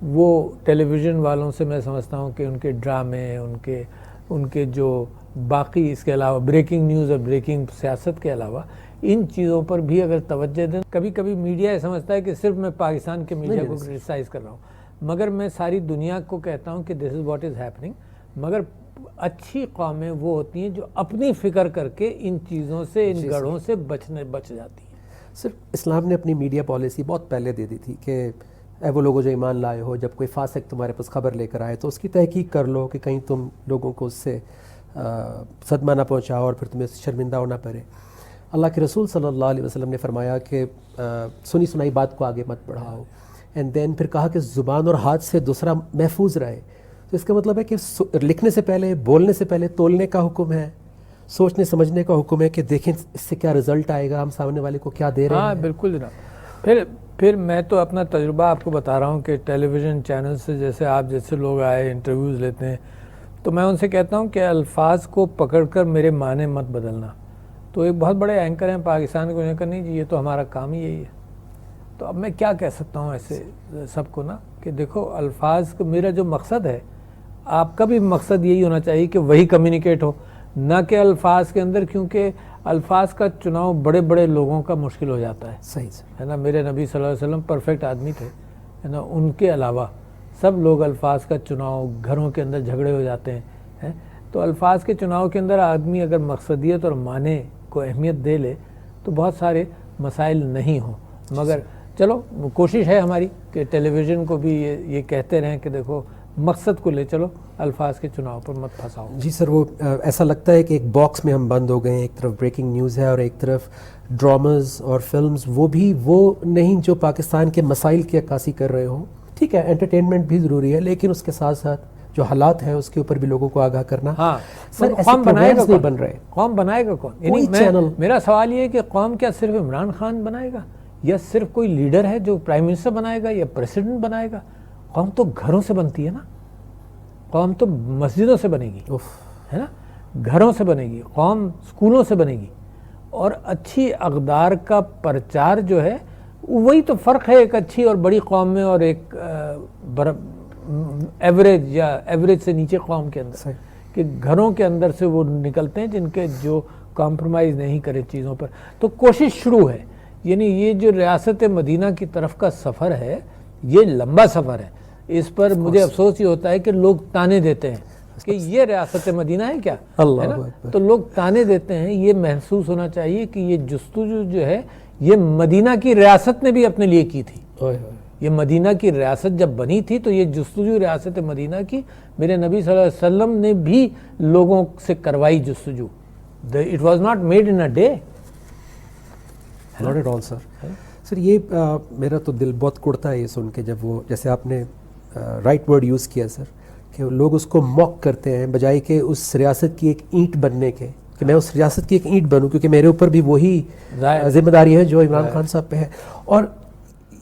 وہ ٹیلی ویژن والوں سے میں سمجھتا ہوں کہ ان کے ڈرامے، ان کے جو باقی اس کے علاوہ بریکنگ نیوز اور بریکنگ سیاست کے علاوہ ان چیزوں پر بھی اگر توجہ دیں. کبھی کبھی میڈیا یہ سمجھتا ہے کہ صرف میں پاکستان کے میڈیا کو کرٹیسائز کر رہا ہوں، مگر میں ساری دنیا کو کہتا ہوں کہ دس از واٹ از ہیپننگ. مگر اچھی قومیں وہ ہوتی ہیں جو اپنی فکر کر کے ان چیزوں سے ان گڑھوں سے بچ جاتی ہیں. صرف اسلام نے اپنی میڈیا پالیسی بہت پہلے دے دی تھی کہ اے وہ لوگوں جو ایمان لائے ہو، جب کوئی فاسق تمہارے پاس خبر لے کر آئے تو اس کی تحقیق کر لو کہ کہیں تم لوگوں کو اس سے صدمہ نہ پہنچاؤ اور پھر تمہیں شرمندہ ہونا پڑے. اللہ کے رسول صلی اللہ علیہ وسلم نے فرمایا کہ سنی سنائی بات کو آگے مت بڑھاؤ، اینڈ دین پھر کہا کہ زبان اور ہاتھ سے دوسرا محفوظ رہے. تو اس کا مطلب ہے کہ لکھنے سے پہلے، بولنے سے پہلے تولنے کا حکم ہے، سوچنے سمجھنے کا حکم ہے کہ دیکھیں اس سے کیا رزلٹ آئے گا، ہم سامنے والے کو کیا دے رہے ہیں. ہاں بالکل جناب. پھر میں تو اپنا تجربہ آپ کو بتا رہا ہوں کہ ٹیلی ویژن چینل سے جیسے آپ جیسے لوگ آئے انٹرویوز لیتے ہیں تو میں ان سے کہتا ہوں کہ الفاظ کو پکڑ کر میرے معنی مت بدلنا. تو ایک بہت بڑے اینکر ہیں پاکستان کو، کہ نہیں جی یہ تو ہمارا کام ہی یہی ہے. تو اب میں کیا کہہ سکتا ہوں ایسے سب کو نا کہ دیکھو الفاظ کا میرا جو مقصد ہے، آپ کا بھی مقصد یہی ہونا چاہیے کہ وہی کمیونیکیٹ ہو، نہ کہ الفاظ کے اندر، کیونکہ الفاظ کا چناؤ بڑے بڑے لوگوں کا مشکل ہو جاتا ہے. صحیح ہے نا. میرے نبی صلی اللہ علیہ وسلم پرفیکٹ آدمی تھے، ہے نا. ان کے علاوہ سب لوگ الفاظ کا چناؤ، گھروں کے اندر جھگڑے ہو جاتے ہیں. تو الفاظ کے چناؤ کے اندر آدمی اگر مقصدیت اور معنی کو اہمیت دے لے تو بہت سارے مسائل نہیں ہوں. مگر چلو کوشش ہے ہماری کہ ٹیلی ویژن کو بھی یہ کہتے رہیں کہ دیکھو مقصد کو لے چلو، الفاظ کے چناؤ پر مت پھنساؤ. جی سر، وہ ایسا لگتا ہے کہ ایک باکس میں ہم بند ہو گئے ہیں. ایک طرف بریکنگ نیوز ہے اور ایک طرف ڈراماز اور فلمز، وہ بھی وہ نہیں جو پاکستان کے مسائل کی عکاسی کر رہے ہوں. ٹھیک ہے انٹرٹینمنٹ بھی ضروری ہے، لیکن اس کے ساتھ ساتھ جو حالات ہیں اس کے اوپر بھی لوگوں کو آگاہ کرنا. ہاں سر قوم بنائے گا نہیں بن رہے. قوم بنائے گا کون؟ کوئی چینل. میرا سوال یہ ہے کہ قوم کیا صرف عمران خان بنائے گا، یا صرف کوئی لیڈر ہے جو پرائم منسٹر بنائے گا یا پریسیڈنٹ بنائے گا؟ قوم تو گھروں سے بنتی ہے نا. قوم تو مسجدوں سے بنے گی، ہے نا، گھروں سے بنے گی. قوم اسکولوں سے بنے گی. اور اچھی اقدار کا پرچار جو ہے وہی تو فرق ہے ایک اچھی اور بڑی قوم میں اور ایک ایوریج یا ایوریج سے نیچے قوم کے اندر. کہ گھروں کے اندر سے وہ نکلتے ہیں جن کے جو کمپرومائز نہیں کرے چیزوں پر. تو کوشش شروع ہے. یعنی یہ جو ریاست مدینہ کی طرف کا سفر ہے یہ لمبا سفر ہے. اس پر مجھے افسوس یہ ہوتا ہے کہ لوگ تانے دیتے ہیں کہ یہ ریاست مدینہ ہے کیا، تو لوگ تانے دیتے ہیں. یہ محسوس ہونا چاہیے کہ یہ جستجو جو ہے یہ مدینہ کی ریاست نے بھی اپنے لیے کی تھی. یہ مدینہ کی ریاست جب بنی تھی تو یہ جستجو ریاست مدینہ کی میرے نبی صلی اللہ علیہ وسلم نے بھی لوگوں سے کروائی جستجو. It was not made in a day. Not at all, sir. سر یہ میرا تو دل بہت کڑتا ہے یہ سن کے، جب وہ جیسے آپ نے رائٹ ورڈ یوز کیا سر، کہ لوگ اس کو موک کرتے ہیں بجائے کہ اس ریاست کی ایک اینٹ بننے کے، کہ میں اس ریاست کی ایک اینٹ بنوں کیونکہ میرے اوپر بھی وہی ذمہ داری ہے جو عمران خان صاحب پہ ہے. اور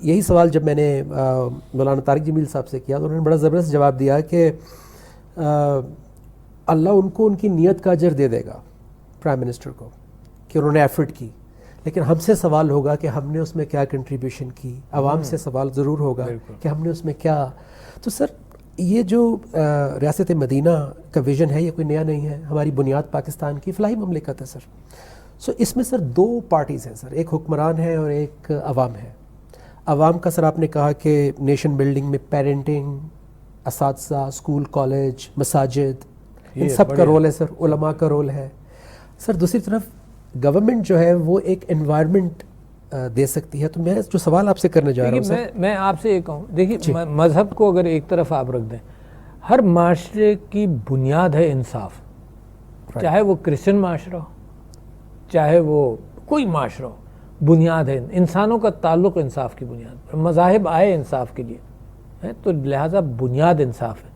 یہی سوال جب میں نے مولانا طارق جمیل صاحب سے کیا تو انہوں نے بڑا زبردست جواب دیا کہ اللہ ان کو ان کی نیت کا اجر دے دے گا پرائم منسٹر کو کہ انہوں نے ایفرٹ کی، لیکن ہم سے سوال ہوگا کہ ہم نے اس میں کیا کنٹریبیوشن کی. عوام سے سوال ضرور ہوگا کہ ہم نے اس میں کیا. تو سر یہ جو ریاست مدینہ کا ویژن ہے یہ کوئی نیا نہیں ہے. ہماری بنیاد پاکستان کی فلاحی مملکت ہے سر. سو اس میں سر دو پارٹیز ہیں سر، ایک حکمران ہے اور ایک عوام ہے. عوام کا سر آپ نے کہا کہ نیشن بلڈنگ میں پیرنٹنگ، اساتذہ، اسکول، کالج، مساجد، ان سب کا رول ہے سر. علماء کا رول ہے سر. دوسری طرف گورنمنٹ جو ہے وہ ایک انوائرمنٹ دے سکتی ہے. تو میں جو سوال آپ سے کرنے جا رہا ہوں سر، میں آپ سے یہ کہوں، دیکھیے مذہب کو اگر ایک طرف آپ رکھ دیں، ہر معاشرے کی بنیاد ہے انصاف. چاہے وہ کرسچن معاشرہ ہو، چاہے وہ کوئی معاشرہ ہو، بنیاد ہے. انسانوں کا تعلق انصاف کی بنیاد پر. مذاہب آئے انصاف کے لیے، تو لہٰذا بنیاد انصاف ہے.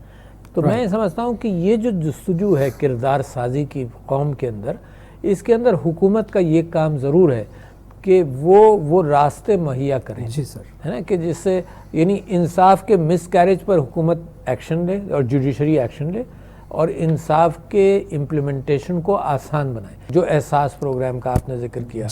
تو میں یہ سمجھتا ہوں کہ یہ جو جستجو ہے کردار سازی کی قوم کے اندر، اس کے اندر حکومت کا یہ کام ضرور ہے کہ وہ راستے مہیا کریں. جی سر، ہے نا، کہ جس سے یعنی انصاف کے مس کیریج پر حکومت ایکشن لے اور جوڈیشری ایکشن لے اور انصاف کے امپلیمنٹیشن کو آسان بنائے. جو احساس پروگرام کا آپ نے ذکر کیا،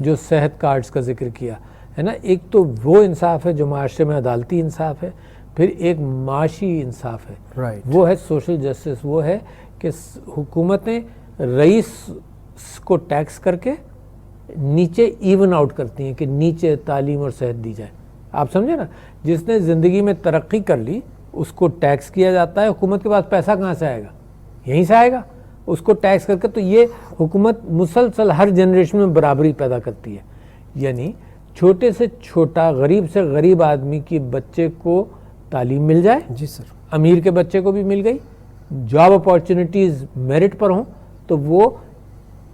جو صحت کارڈز کا ذکر کیا، ہے نا، ایک تو وہ انصاف ہے جو معاشرے میں عدالتی انصاف ہے، پھر ایک معاشی انصاف ہے، وہ ہے سوشل جسٹس. وہ ہے کہ حکومتیں رئیس کو ٹیکس کر کے نیچے ایون آؤٹ کرتی ہیں کہ نیچے تعلیم اور صحت دی جائے. آپ سمجھے نا، جس نے زندگی میں ترقی کر لی اس کو ٹیکس کیا جاتا ہے. حکومت کے پاس پیسہ کہاں سے آئے گا؟ یہیں سے آئے گا، اس کو ٹیکس کر کے. تو یہ حکومت مسلسل ہر جنریشن میں برابری پیدا کرتی ہے. یعنی چھوٹے سے چھوٹا غریب سے غریب آدمی کی بچے کو تعلیم مل جائے، جی سر. امیر کے بچے کو بھی مل گئی، جاب اپارچونیٹیز میرٹ پر ہوں، تو وہ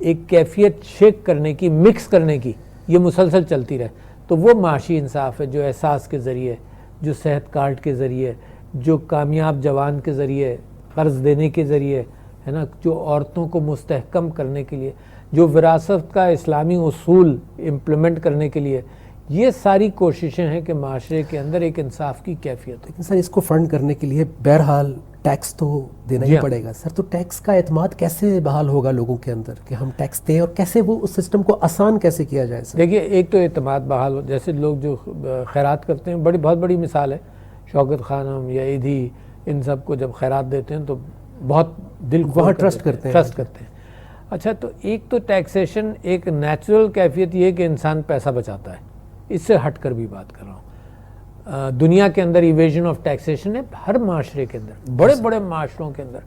ایک کیفیت شیک کرنے کی، مکس کرنے کی یہ مسلسل چلتی رہے. تو وہ معاشی انصاف ہے جو احساس کے ذریعے، جو صحت کارڈ کے ذریعے، جو کامیاب جوان کے ذریعے، قرض دینے کے ذریعے ہے نا، جو عورتوں کو مستحکم کرنے کے لیے، جو وراثت کا اسلامی اصول امپلیمنٹ کرنے کے لیے، یہ ساری کوششیں ہیں کہ معاشرے کے اندر ایک انصاف کی کیفیت ہو. لیکن سر اس کو فنڈ کرنے کے لیے بہرحال ٹیکس تو دینا ہی پڑے گا سر. تو ٹیکس کا اعتماد کیسے بحال ہوگا لوگوں کے اندر کہ ہم ٹیکس دیں، اور کیسے وہ اس سسٹم کو آسان کیسے کیا جائے سر؟ دیکھیے، ایک تو اعتماد بحال ہو، جیسے لوگ جو خیرات کرتے ہیں، بہت بڑی مثال ہے شوکت خانم یا ایدھی، ان سب کو جب خیرات دیتے ہیں تو بہت دل وہاں ٹرسٹ کرتے ہیں. اچھا، تو ایک تو ٹیکسیشن ایک نیچرل کیفیت یہ ہے کہ انسان پیسہ بچاتا ہے، اس سے ہٹ کر بھی بات کر رہا ہوں. دنیا کے اندر ایویژن آف ٹیکسیشن ہے ہر معاشرے کے اندر، بڑے بڑے معاشروں کے اندر.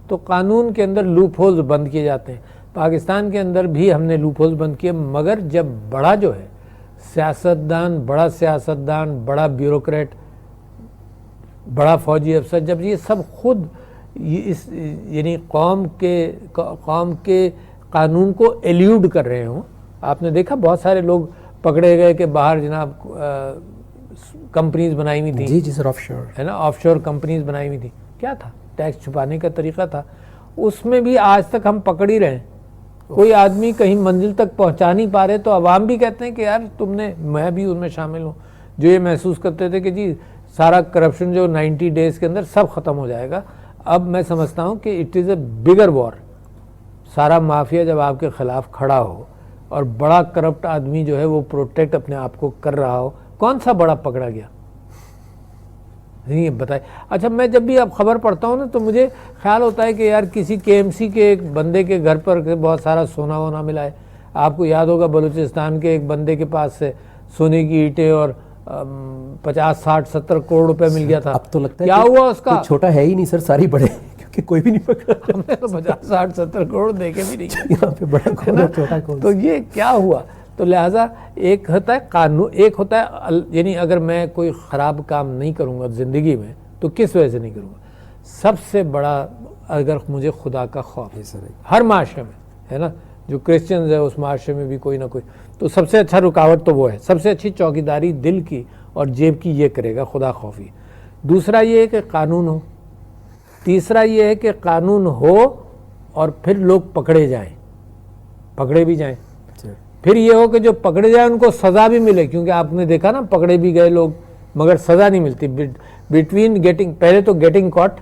تو قانون کے اندر لوپ ہولز بند کیے جاتے ہیں. پاکستان کے اندر بھی ہم نے لوپ ہولز بند کیے، مگر جب بڑا جو ہے سیاستدان، بڑا بیوروکریٹ، بڑا فوجی افسر، جب یہ سب خود یعنی قوم کے قانون کو ایلیوڈ کر رہے ہوں. آپ نے دیکھا بہت سارے لوگ پکڑے گئے کہ باہر جناب کمپنیز بنائی ہوئی تھیں. جی سر، آف شور ہے نا، آف شور کمپنیز بنائی ہوئی تھیں. کیا تھا؟ ٹیکس چھپانے کا طریقہ تھا. اس میں بھی آج تک ہم پکڑ ہی رہے ہیں. کوئی آدمی کہیں منزل تک پہنچا نہیں پا رہے، تو عوام بھی کہتے ہیں کہ یار تم نے، میں بھی ان میں شامل ہوں، جو یہ محسوس کرتے تھے کہ جی سارا کرپشن جو 90 ڈیز کے اندر سب ختم ہو جائے گا. اب میں سمجھتا ہوں کہ اٹ از اے بگر وار. سارا مافیا جب آپ کے خلاف کھڑا ہو اور بڑا کرپٹ آدمی جو ہے وہ پروٹیکٹ اپنے آپ کو کر رہا ہو، کون سا بڑا پکڑا گیا؟ نہیں بتائے. اچھا، میں جب بھی اب خبر پڑھتا ہوں نا تو مجھے خیال ہوتا ہے کہ یار کسی KMC کے ایک بندے کے گھر پر بہت سارا سونا وونا ملا ہے. آپ کو یاد ہوگا بلوچستان کے ایک بندے کے پاس سے سونے کی اینٹیں اور 50 60 70 کروڑ روپے مل گیا تھا. اب تو لگتا ہے کیا ہوا اس کا؟ چھوٹا ہے ہی نہیں سر، ساری بڑے، کیونکہ کوئی بھی نہیں پکڑا. ہم نے تو 50 60 70 کروڑ دیکھے بھی نہیں. یہاں پہ بڑا کون ہے، چھوٹا کون؟ تو یہ کیا ہوا؟ تو لہٰذا ایک ہوتا ہے قانون، ایک ہوتا ہے یعنی اگر میں کوئی خراب کام نہیں کروں گا زندگی میں تو کس وجہ سے نہیں کروں گا؟ سب سے بڑا اگر مجھے خدا کا خوف ہے ہر معاشرے میں، ہے نا، جو کرسچنز ہے اس معاشرے میں بھی کوئی نہ کوئی، تو سب سے اچھا رکاوٹ تو وہ ہے. سب سے اچھی چوکیداری دل کی اور جیب کی یہ کرے گا خدا خوفی. دوسرا یہ ہے کہ قانون ہو. تیسرا یہ ہے کہ قانون ہو اور پھر لوگ پکڑے جائیں، پکڑے بھی جائیں. پھر یہ ہو کہ جو پکڑے جائیں ان کو سزا بھی ملے، کیونکہ آپ نے دیکھا نا پکڑے بھی گئے لوگ مگر سزا نہیں ملتی. بٹوین گیٹنگ، پہلے تو گیٹنگ کاٹ،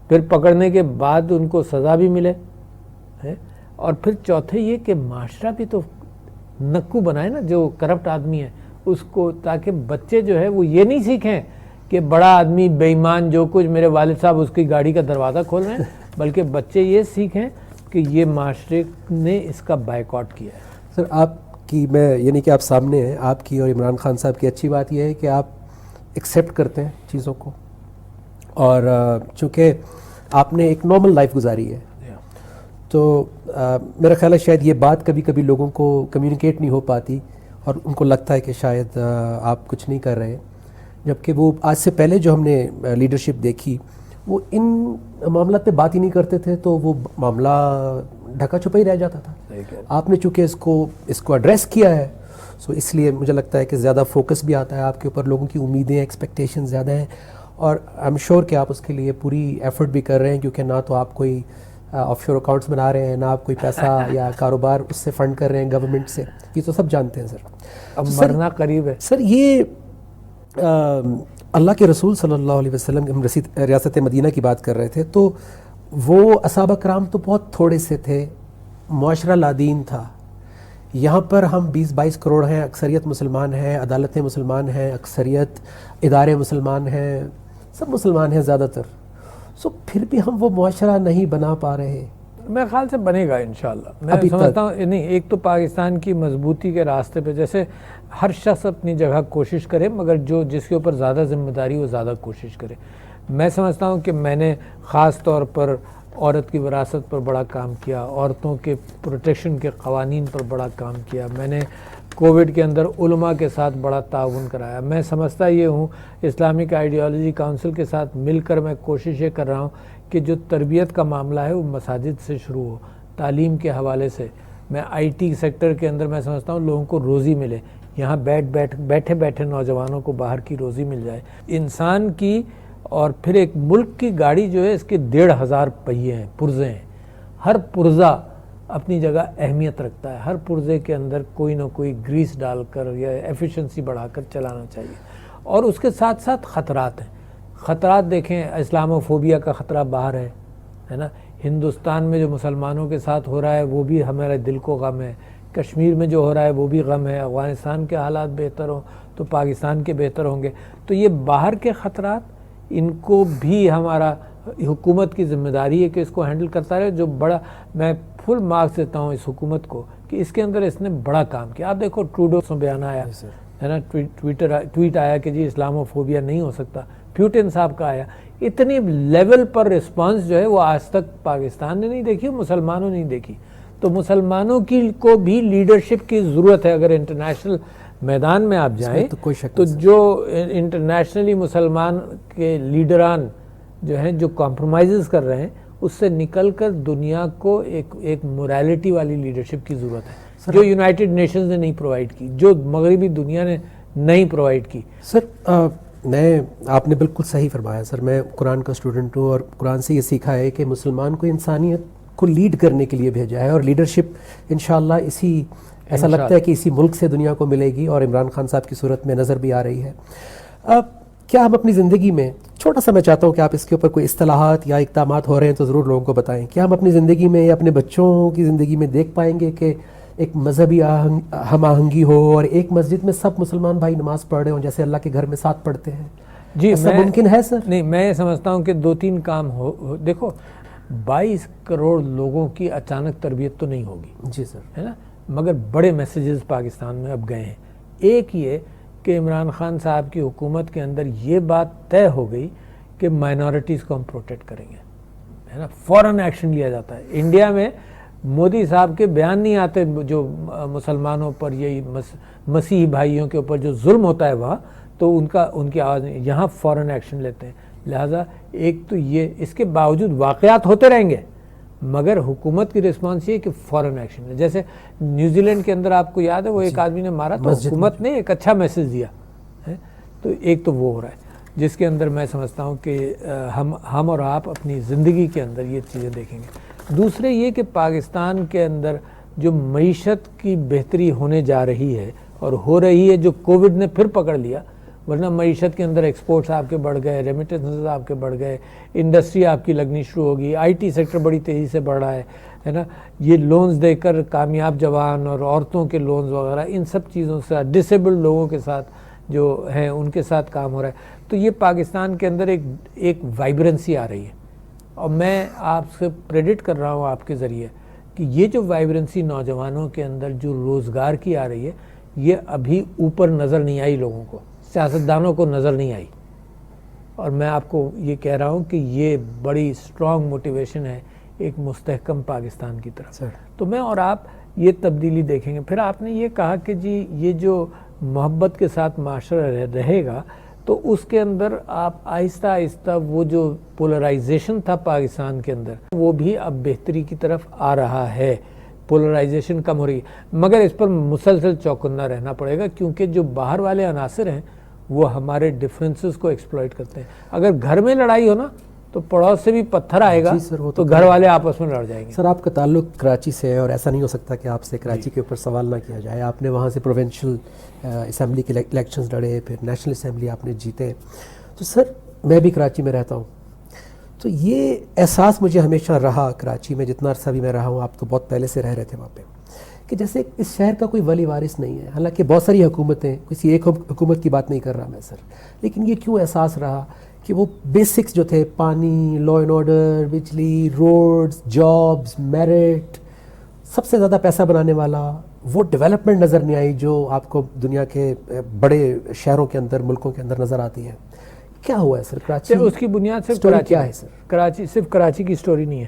پھر پکڑنے کے بعد ان کو سزا بھی ملے. اور پھر چوتھے یہ کہ معاشرہ بھی تو نکو بنائے نا جو کرپٹ آدمی ہے اس کو، تاکہ بچے جو ہے وہ یہ نہیں سیکھیں کہ بڑا آدمی بے ایمان جو کچھ میرے والد صاحب اس کی گاڑی کا دروازہ کھول رہے ہیں، بلکہ بچے یہ سیکھیں کہ یہ معاشرے نے اس کا بائیکاٹ کیا ہے. سر آپ کی، میں یعنی کہ آپ سامنے ہیں، آپ کی اور عمران خان صاحب کی اچھی بات یہ ہے کہ آپ ایکسیپٹ کرتے ہیں چیزوں کو، اور چونکہ آپ نے ایک نارمل لائف گزاری ہے تو میرا خیال ہے شاید یہ بات کبھی کبھی لوگوں کو کمیونیکیٹ نہیں ہو پاتی اور ان کو لگتا ہے کہ شاید آپ کچھ نہیں کر رہے، جبکہ وہ آج سے پہلے جو ہم نے لیڈرشپ دیکھی وہ ان معاملات پہ بات ہی نہیں کرتے تھے، تو وہ معاملہ ڈھکا چھپا ہی رہ جاتا تھا. آپ نے چونکہ اس کو ایڈریس کیا ہے، سو اس لیے مجھے لگتا ہے کہ زیادہ فوکس بھی آتا ہے آپ کے اوپر، لوگوں کی امیدیں، ایکسپیکٹیشن زیادہ ہیں، اور آئی ایم شیور کہ آپ اس کے لیے پوری ایفرٹ بھی کر رہے ہیں، کیونکہ نہ تو آپ کوئی آف شور اکاؤنٹس بنا رہے ہیں، نہ آپ کوئی پیسہ یا کاروبار اس سے فنڈ کر رہے ہیں گورنمنٹ سے، یہ تو سب جانتے ہیں سر. اب مرنا قریب ہے سر. یہ اللہ کے رسول صلی اللہ علیہ وسلم، ہم ریاست مدینہ کی بات کر رہے تھے، تو وہ اصحابہ کرام تو بہت تھوڑے سے تھے، معاشرہ لادین تھا. یہاں پر ہم 20-22 کروڑ ہیں، اکثریت مسلمان ہیں، عدالتیں مسلمان ہیں، اکثریت ادارے مسلمان ہیں، سب مسلمان ہیں زیادہ تر. سو پھر بھی ہم وہ معاشرہ نہیں بنا پا رہے. میرے خیال سے بنے گا انشاءاللہ. میں سمجھتا ہوں نہیں، ایک تو پاکستان کی مضبوطی کے راستے پہ جیسے ہر شخص اپنی جگہ کوشش کرے، مگر جس کے اوپر زیادہ ذمہ داری وہ زیادہ کوشش کرے. میں سمجھتا ہوں کہ میں نے خاص طور پر عورت کی وراثت پر بڑا کام کیا، عورتوں کے پروٹیکشن کے قوانین پر بڑا کام کیا، میں نے کووڈ کے اندر علماء کے ساتھ بڑا تعاون کرایا. میں سمجھتا یہ ہوں اسلامک آئیڈیالوجی کونسل کے ساتھ مل کر میں کوشش یہ کر رہا ہوں کہ جو تربیت کا معاملہ ہے وہ مساجد سے شروع ہو، تعلیم کے حوالے سے. میں آئی ٹی سیکٹر کے اندر میں سمجھتا ہوں لوگوں کو روزی ملے، یہاں بیٹھے بیٹھے نوجوانوں کو باہر کی روزی مل جائے. انسان کی اور پھر ایک ملک کی گاڑی جو ہے اس کے 1,500 پہیے ہیں، پرزے ہیں. ہر پرزہ اپنی جگہ اہمیت رکھتا ہے، ہر پرزے کے اندر کوئی نہ کوئی گریس ڈال کر یا ایفیشنسی بڑھا کر چلانا چاہیے. اور اس کے ساتھ ساتھ خطرات ہیں. خطرات دیکھیں، اسلاموفوبیا کا خطرہ باہر ہے نا. ہندوستان میں جو مسلمانوں کے ساتھ ہو رہا ہے وہ بھی ہمارے دل کو غم ہے. کشمیر میں جو ہو رہا ہے وہ بھی غم ہے. افغانستان کے حالات بہتر ہوں تو پاکستان کے بہتر ہوں گے. تو یہ باہر کے خطرات، ان کو بھی ہمارا حکومت کی ذمہ داری ہے کہ اس کو ہینڈل کرتا رہے. جو بڑا میں فل مارکس دیتا ہوں اس حکومت کو کہ اس کے اندر اس نے بڑا کام کیا. آپ دیکھو ٹروڈو سے بیان آیا ہے نا، ٹویٹ آیا کہ جی اسلاموفوبیا نہیں ہو سکتا. پیوٹن صاحب کا آیا. اتنی لیول پر رسپانس جو ہے وہ آج تک پاکستان نے نہیں دیکھی، مسلمانوں نے نہیں دیکھی. تو مسلمانوں کی کو بھی لیڈرشپ کی ضرورت ہے. اگر انٹرنیشنل میدان میں آپ جائیں تو جو انٹرنیشنلی مسلمان کے لیڈران جو ہیں جو کمپرومائزز کر رہے ہیں اس سے نکل کر دنیا کو ایک موریلٹی والی لیڈرشپ کی ضرورت ہے جو یونائٹڈ نیشنز نے نہیں پرووائڈ کی، جو مغربی دنیا نے نہیں پرووائڈ کی. سر آپ نے بالکل صحیح فرمایا سر. میں قرآن کا اسٹوڈنٹ ہوں اور قرآن سے یہ سیکھا ہے کہ مسلمان کو انسانیت کو لیڈ کرنے کے لیے بھیجا ہے، اور لیڈرشپ انشاءاللہ ایسا لگتا ہے کہ اسی ملک سے دنیا کو ملے گی، اور عمران خان صاحب کی صورت میں نظر بھی آ رہی ہے. کیا ہم اپنی زندگی میں چھوٹا سا، میں چاہتا ہوں کہ آپ اس کے اوپر کوئی اصطلاحات یا اقدامات ہو رہے ہیں تو ضرور لوگوں کو بتائیں. کیا ہم اپنی زندگی میں یا اپنے بچوں کی زندگی میں دیکھ پائیں گے کہ ایک مذہبی ہم آہنگی ہو اور ایک مسجد میں سب مسلمان بھائی نماز پڑھ رہے ہوں جیسے اللہ کے گھر میں ساتھ پڑھتے ہیں؟ جی ایسا ممکن ہے سر؟ نہیں، میں سمجھتا ہوں کہ 2-3 کام ہو. دیکھو 22 کروڑ لوگوں کی اچانک تربیت تو نہیں ہوگی، جی سر، ہے نا، مگر بڑے میسیجز پاکستان میں اب گئے ہیں. ایک یہ کہ عمران خان صاحب کی حکومت کے اندر یہ بات طے ہو گئی کہ مائنورٹیز کو ہم پروٹیکٹ کریں گے، ہے نا. فوراً ایکشن لیا جاتا ہے. انڈیا میں مودی صاحب کے بیان نہیں آتے جو مسلمانوں پر، یہی مسیحی بھائیوں کے اوپر جو ظلم ہوتا ہے وہاں، تو ان کی آواز نہیں. یہاں فوراً ایکشن لیتے ہیں. لہٰذا ایک تو یہ، اس کے باوجود واقعات ہوتے رہیں گے مگر حکومت کی رسپانس یہ ہے کہ فوراً ایکشن ہے. جیسے نیوزی لینڈ کے اندر آپ کو یاد ہے وہ ایک آدمی نے مارا تو حکومت نے ایک اچھا میسج دیا ہے. تو ایک تو وہ ہو رہا ہے جس کے اندر میں سمجھتا ہوں کہ ہم اور آپ اپنی زندگی کے اندر یہ چیزیں دیکھیں گے. دوسرے یہ کہ پاکستان کے اندر جو معیشت کی بہتری ہونے جا رہی ہے اور ہو رہی ہے، جو کووڈ نے پھر پکڑ لیا، ورنہ معیشت کے اندر ایکسپورٹس آپ کے بڑھ گئے، ریمیٹنسز آپ کے بڑھ گئے، انڈسٹری آپ کی لگنی شروع ہوگی، آئی ٹی سیکٹر بڑی تیزی سے بڑھ رہا ہے نا. یہ لونز دے کر کامیاب جوان اور عورتوں کے لونز وغیرہ، ان سب چیزوں سے ڈسیبلڈ لوگوں کے ساتھ جو ہیں ان کے ساتھ کام ہو رہا ہے. تو یہ پاکستان کے اندر ایک وائبرنسی آ رہی ہے. اور میں آپ سے پریڈکٹ کر رہا ہوں آپ کے ذریعے کہ یہ جو وائبرنسی نوجوانوں کے اندر جو روزگار کی آ رہی ہے، یہ ابھی اوپر نظر نہیں آئی، لوگوں کو، سیاستدانوں کو نظر نہیں آئی. اور میں آپ کو یہ کہہ رہا ہوں کہ یہ بڑی اسٹرانگ موٹیویشن ہے ایک مستحکم پاکستان کی طرف. تو میں اور آپ یہ تبدیلی دیکھیں گے. پھر آپ نے یہ کہا کہ جی یہ جو محبت کے ساتھ معاشرہ رہے گا تو اس کے اندر آپ آہستہ آہستہ وہ جو پولرائزیشن تھا پاکستان کے اندر وہ بھی اب بہتری کی طرف آ رہا ہے. پولرائزیشن کم ہو رہی ہے مگر اس پر مسلسل چوکنا رہنا پڑے گا کیونکہ جو باہر والے عناصر ہیں وہ ہمارے ڈفرینسز کو ایکسپلائٹ کرتے ہیں. اگر گھر میں لڑائی ہو نا تو پڑوس سے بھی پتھر آئے گا تو گھر والے آپس میں لڑ جائیں گے. سر آپ کا تعلق کراچی سے ہے اور ایسا نہیں ہو سکتا کہ آپ سے کراچی کے اوپر سوال نہ کیا جائے. آپ نے وہاں سے پروونشل اسمبلی کے الیکشنز لڑے، پھر نیشنل اسمبلی آپ نے جیتے. تو سر میں بھی کراچی میں رہتا ہوں، تو یہ احساس مجھے ہمیشہ رہا کراچی میں، جتنا عرصہ بھی میں رہا ہوں، آپ تو بہت پہلے سے رہ رہے تھے وہاں پہ، کہ جیسے اس شہر کا کوئی ولی وارث نہیں ہے. حالانکہ بہت ساری حکومتیں، کسی ایک حکومت کی بات نہیں کر رہا میں سر، لیکن یہ کیوں احساس رہا کہ وہ بیسکس جو تھے، پانی، لا اینڈ آرڈر، بجلی، روڈز، جابز، میرٹ، سب سے زیادہ پیسہ بنانے والا وہ ڈیولپمنٹ نظر نہیں آئی جو آپ کو دنیا کے بڑے شہروں کے اندر، ملکوں کے اندر نظر آتی ہے. کیا ہوا ہے سر کراچی؟ اس کی بنیاد صرف کراچی کیا ہے سر؟ کراچی صرف کراچی کی سٹوری نہیں ہے،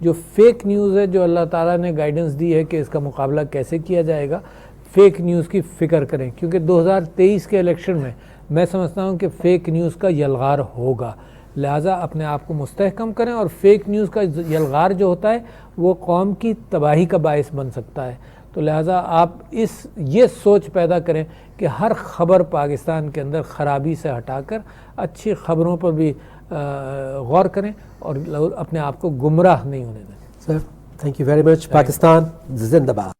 جو فیک نیوز ہے، جو اللہ تعالیٰ نے گائیڈنس دی ہے کہ اس کا مقابلہ کیسے کیا جائے گا، فیک نیوز کی فکر کریں، کیونکہ 2023 کے الیکشن میں سمجھتا ہوں کہ فیک نیوز کا یلغار ہوگا، لہٰذا اپنے آپ کو مستحکم کریں، اور فیک نیوز کا یلغار جو ہوتا ہے وہ قوم کی تباہی کا باعث بن سکتا ہے، تو لہٰذا آپ یہ سوچ پیدا کریں کہ ہر خبر پاکستان کے اندر خرابی سے ہٹا کر اچھی خبروں پر بھی غور کریں اور اپنے آپ کو گمراہ نہیں ہونے دیں۔ Sir thank you very much. Pakistan زندہ باد.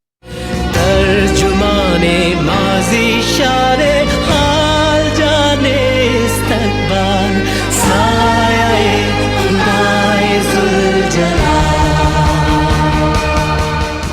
ترجمان ماضی